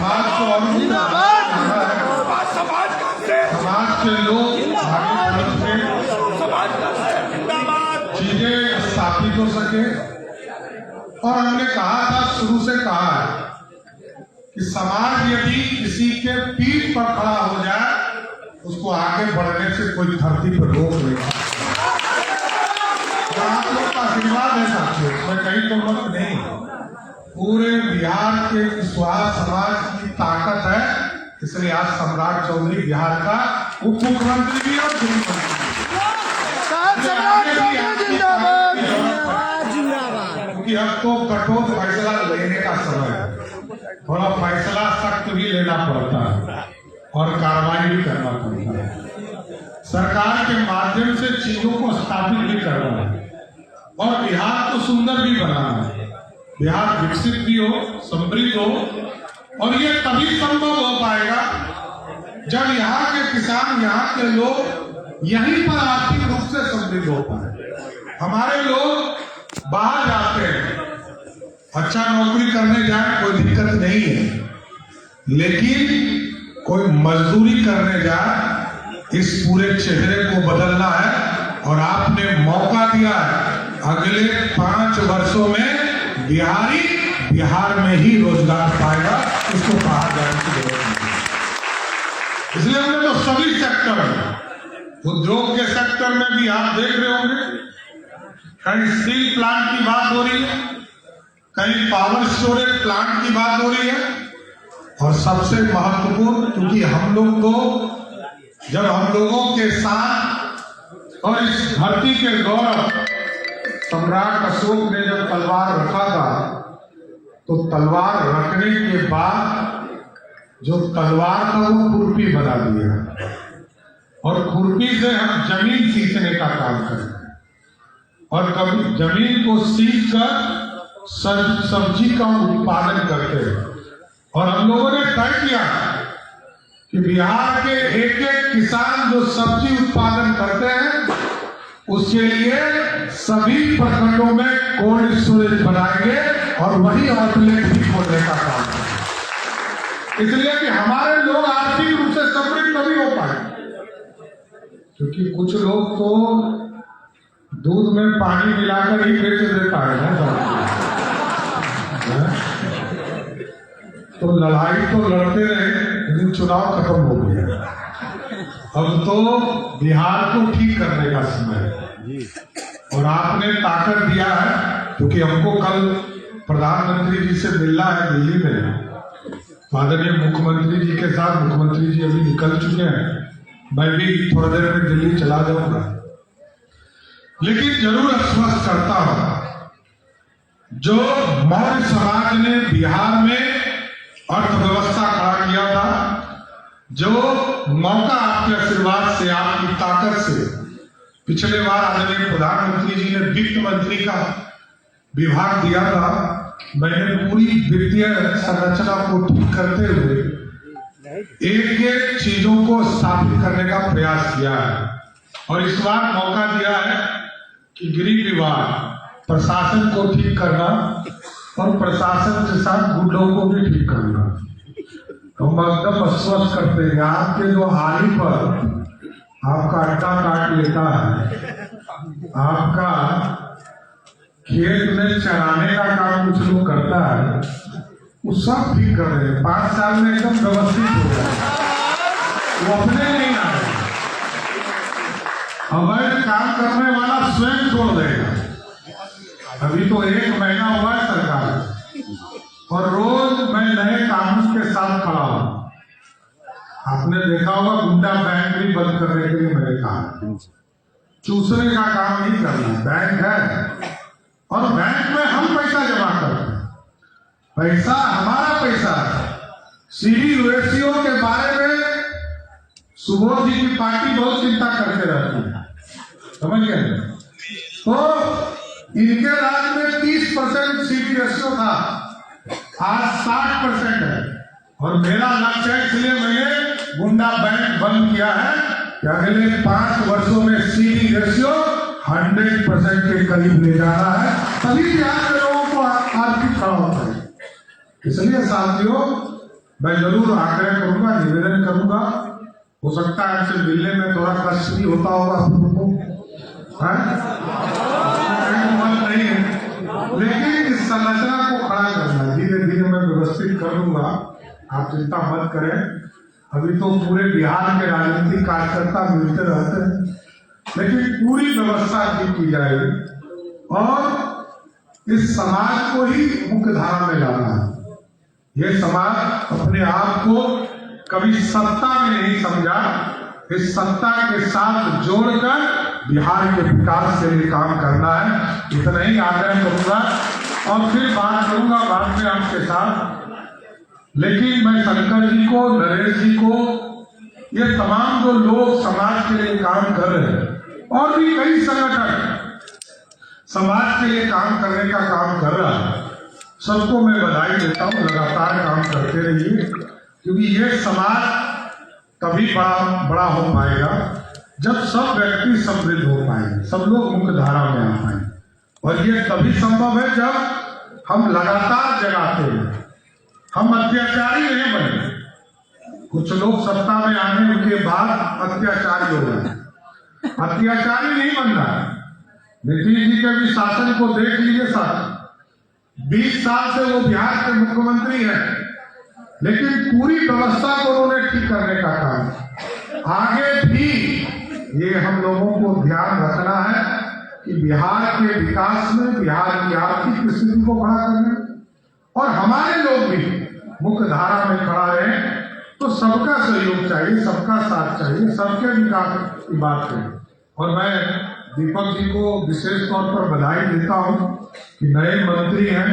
समाज को और समाज के लोग चीजें स्थापित हो सके। और हमने कहा था, शुरू से कहा है कि समाज यदि किसी के पीठ पर खड़ा हो जाए उसको आगे बढ़ने से कोई धरती पर रोक नहीं। आप लोग का आशीर्वाद है साथियों, मैं कहीं तो मत नहीं। पूरे बिहार के विश्वास समाज की ताकत है, इसलिए आज सम्राट चौधरी बिहार का उप मुख्यमंत्री भी और क्योंकि अब तो कठोर फैसला लेने का समय है। थोड़ा फैसला सख्त भी लेना पड़ता है और कार्रवाई भी करना पड़ता है। सरकार के माध्यम से चीजों को स्थापित भी करना है और बिहार को सुंदर भी बनाना है। बिहार विकसित भी हो, समृद्ध हो, और ये तभी संभव हो पाएगा जब यहाँ के किसान, यहाँ के लोग यहीं पर आर्थिक रूप से समृद्ध हो पाए। हमारे लोग बाहर जाते हैं, अच्छा नौकरी करने जाए कोई दिक्कत नहीं है, लेकिन कोई मजदूरी करने जाए, इस पूरे चेहरे को बदलना है। और आपने मौका दिया है, अगले 5 वर्षों में बिहारी बिहार में ही रोजगार पाएगा, उसको बाहर जाने की जरूरत नहीं। इसलिए हमने तो सभी सेक्टर, उद्योग के सेक्टर में भी आप देख रहे होंगे, कहीं स्टील प्लांट की बात हो रही है, कहीं पावर स्टोरेज प्लांट की बात हो रही है, और सबसे महत्वपूर्ण, क्योंकि हम लोग को जब हम लोगों के साथ और इस धरती के गौरव सम्राट अशोक ने जब तलवार रखा था, तो तलवार रखने के बाद जो तलवार था वो खुरपी बना दिया, और खुरपी से हम जमीन सींचने का काम करते हैं, और कभी जमीन को सींच कर सब्जी का उत्पादन करते हैं। और हम लोगों ने तय किया कि बिहार के एक एक किसान जो सब्जी उत्पादन करते हैं उसके लिए सभी प्रखंडों में कोल्ड स्टोरेज बनाएंगे और वही आउटलेट भी खोलने का काम करेंगे। इसलिए कि हमारे लोग आर्थिक रूप से समृद्ध तभी हो पाए, क्योंकि कुछ लोग तो दूध में पानी मिलाकर ही बेच देता है ना। तो लड़ाई तो लड़ते रहे, लेकिन चुनाव खत्म हो गया। अब तो बिहार को ठीक करने का समय है, और आपने ताकत दिया है, क्योंकि हमको कल प्रधानमंत्री जी से मिलना है दिल्ली में। माननीय मुख्यमंत्री जी के साथ, मुख्यमंत्री जी अभी निकल चुके हैं, मैं भी थोड़ी देर में दिल्ली चला जाऊंगा। लेकिन जरूर आश्वस्त करता हूं, जो मौर्य समाज ने बिहार में अर्थव्यवस्था खड़ा किया था, जो मौका आपके आशीर्वाद से, आपकी ताकत से, पिछले बार आदरणीय प्रधानमंत्री जी ने वित्त मंत्री का विभाग दिया था, मैंने पूरी वित्तीय संरचना को ठीक करते हुए एक एक चीजों को स्थापित करने का प्रयास किया है। और इस बार मौका दिया है कि गृह विभाग, प्रशासन को ठीक करना और प्रशासन के साथ गुंडों को भी ठीक करना। हम एकदम आश्वस्त करते हैं, आपके जो हारी पर आपका अड्डा काट लेता है, आपका खेत में चराने का काम कुछ लोग करता है, वो सब ठीक कर रहे हैं। 5 साल में एकदम व्यवस्थित हो गया, वो अपने नहीं आ रहे। अवैध काम करने वाला स्वयं छोड़ देगा। अभी तो 1 महीना हुआ है सरकार, और रोज मैं नए कानून के साथ खड़ा हूं। आपने देखा होगा, गुंडा बैंक भी बंद करने के लिए मैंने कहा, चूसने का काम नहीं करना। बैंक है और बैंक में हम पैसा जमा करते हैं, पैसा हमारा पैसा है। सीडी रेशियो के बारे में सुबोध जी की पार्टी बहुत चिंता करते रहती है, समझ गए? तो इनके राज्य में 30% सीडी रेशियो था, आज 60% है। और मेरा लक्ष्य है, इसलिए मैंने गुंडा बैंक बंद किया है कि अगले 5 वर्षों में सीडी रेशियो 100% के करीब ले जाना है, तभी बिहार के लोगों को आर्थिक खड़ा होता है। इसलिए साथियों, मैं जरूर आग्रह करूंगा, निवेदन करूंगा। हो सकता है आपसे मिलने में थोड़ा कष्ट भी होता होगा आपको, मन नहीं है, लेकिन इस संरचना को खड़ा करना धीरे धीरे मैं व्यवस्थित कर लूंगा, आप चिंता मत करें। अभी तो पूरे बिहार के राजनीतिक कार्यकर्ता मिलते रहते हैं, लेकिन पूरी व्यवस्था की जाएगी और इस समाज को ही मुख्य धारा में लाना है। ये समाज अपने आप को कभी सत्ता में नहीं समझा, इस सत्ता के साथ जोड़कर बिहार के विकास के लिए काम करना है। इतना ही आग्रह करूंगा और फिर बात करूंगा बाद में आपके साथ। लेकिन मैं शंकर जी को, नरेश जी को, ये तमाम जो लोग समाज के लिए काम कर रहे हैं और भी कई संगठन समाज के लिए काम करने का काम कर रहा है, सबको मैं बधाई देता हूँ। लगातार काम करते रहिए, क्योंकि ये समाज तभी बड़ा हो पाएगा जब सब व्यक्ति समृद्ध हो पाएंगे, सब लोग मुख्य धारा में आ पाएंगे। और ये तभी संभव है जब हम लगातार जगाते हैं, हम अत्याचारी नहीं बने। कुछ लोग सत्ता में आने के बाद अत्याचारी हो गए, अत्याचारी नहीं बनना है। नीतीश जी के भी शासन को देख लीजिए साथ, 20 साल से वो बिहार के मुख्यमंत्री हैं, लेकिन पूरी व्यवस्था को उन्होंने ठीक करने का काम। आगे भी ये हम लोगों को ध्यान रखना है कि बिहार के विकास में, बिहार की आर्थिक स्थिति को खड़ा करने और हमारे लोग भी मुख्य धारा में खड़ा रहे, तो सबका सहयोग चाहिए, सबका साथ चाहिए, सबके विकास की बात है। और मैं दीपक जी को विशेष तौर पर बधाई देता हूं कि नए मंत्री हैं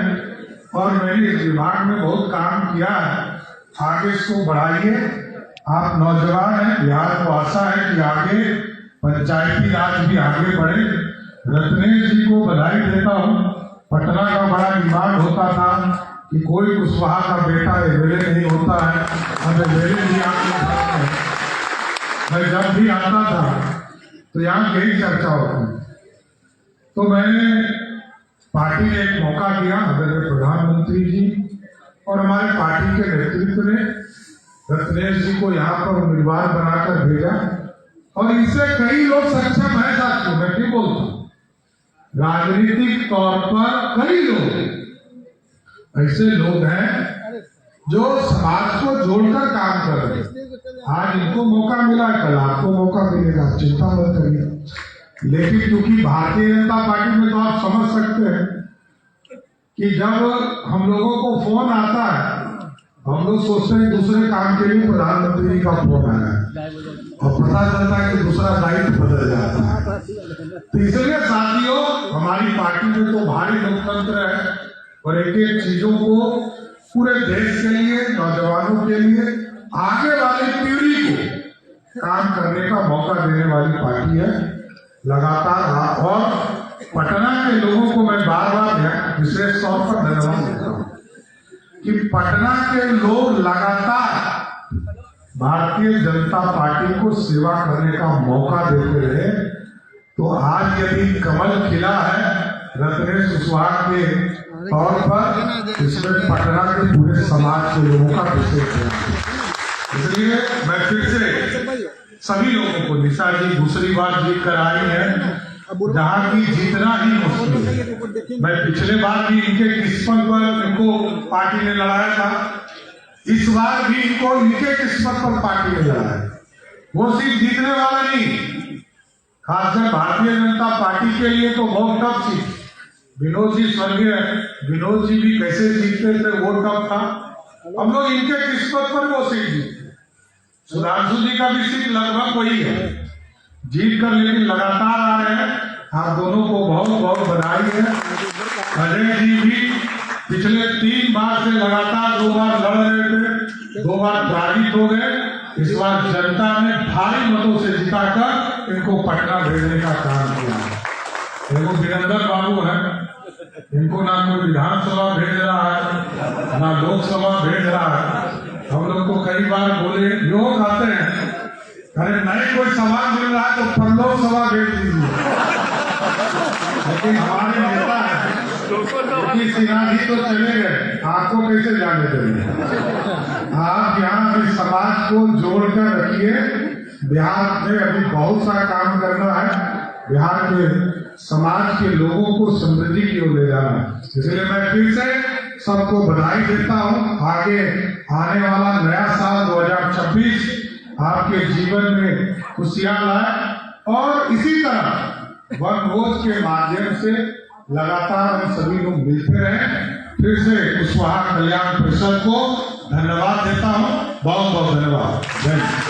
और मैंने इस विभाग में बहुत काम किया है। आगे इसको बढ़ाइए, आप नौजवान हैं, बिहार को आशा है कि आगे पंचायती राज भी आगे बढ़े। रत्नेश जी को बधाई देता हूँ। पटना का बड़ा डिमांड होता था कि कोई कुशवाहा का बेटा एमएलए नहीं होता है, अब एमएलए भी आपके। मैं जब भी आता था तो यहाँ यही चर्चा होती। तो मैंने पार्टी ने एक मौका दिया, आदरणीय प्रधानमंत्री जी और हमारे पार्टी के नेतृत्व ने रत्नेश जी को यहाँ पर उम्मीदवार बनाकर भेजा और इससे कई लोग सक्षम है साथियों। मैं क्यों बोलता हूँ, राजनीतिक तौर पर कई लोग ऐसे लोग हैं जो समाज को जोड़कर काम कर रहे हैं। आज इनको मौका मिला, कल आपको मौका मिलेगा, चिंता मत करिए। लेकिन क्योंकि भारतीय जनता पार्टी में तो आप समझ सकते हैं कि जब हम लोगों को फोन आता है, हम लोग सोचते हैं दूसरे काम के लिए प्रधानमंत्री जी का फोन आया है और पता चलता है कि दूसरा दायित्व बदल जाता है। तो इसलिए साथियों, हमारी पार्टी में तो भारी लोकतंत्र है और एक एक चीजों को पूरे देश के लिए, नौजवानों के लिए, आगे वाली पीढ़ी को काम करने का मौका देने वाली पार्टी है लगातार। और पटना के लोगों को मैं बार बार विशेष तौर पर धन्यवाद देता हूँ कि पटना के लोग लगातार भारतीय जनता पार्टी को सेवा करने का मौका देते रहे। तो आज यदि कमल खिला है रत्नेश कुशवाहा के तौर पर, इसमें पटना के पूरे समाज के लोगों का विशेष है। इसलिए मैं फिर से सभी लोगों को, निशा जी दूसरी बार जीत कर आई है, जहाँ की जीतना ही मुश्किल है। मैं पिछले बार भी इनके किस्मत पर इनको पार्टी ने लड़ाया था, इस बार भी इनको इनके किस्मत पर पार्टी ने लड़ाया। वो सीट जीतने वाला नहीं, खासकर भारतीय जनता पार्टी के लिए तो बहुत टफ सीट। विनोद जी स्वर्गीय विनोद जी भी कैसे जीतते थे, वो टफ था। हम लोग इनके किस्मत पर वो सीट जीते। सुधांशु जी का भी सीट लगभग वही है, जीत कर लेकिन लगातार आ रहे हैं। आप दोनों को बहुत बहुत बधाई है। अजय जी भी पिछले 3 बार से लगातार 2 बार लड़ रहे थे, 2 बार पराजित हो गए। इस बार जनता ने भारी मतों से जिताकर इनको पटना भेजने का काम किया। देखो वीरेंद्र बाबू है, इनको ना कोई विधानसभा भेज रहा है ना लोकसभा भेज रहा है। हम लोग को कई बार बोले, लोग आते हैं, अरे नहीं कोई सवाल मिल रहा है तो परलोक सभा भेज दीजिए। लेकिन हमारे नेता है सिन्हा जी तो चले गए, आपको कैसे जाने देंगे। आप यहाँ अभी समाज को जोड़कर रखिए। बिहार में अभी बहुत सा काम करना है। बिहार के समाज के लोगों को समृद्धि की ओर ले जाना है। इसलिए मैं फिर से सबको बधाई देता हूँ। आगे आने वाला नया साल 2026 आपके जीवन में खुशियां लाए और इसी तरह वनभोज के माध्यम से लगातार हम सभी लोग मिलते रहें। फिर से कुशवाहा कल्याण परिषद को धन्यवाद देता हूँ। बहुत बहुत धन्यवाद। जय हिंद।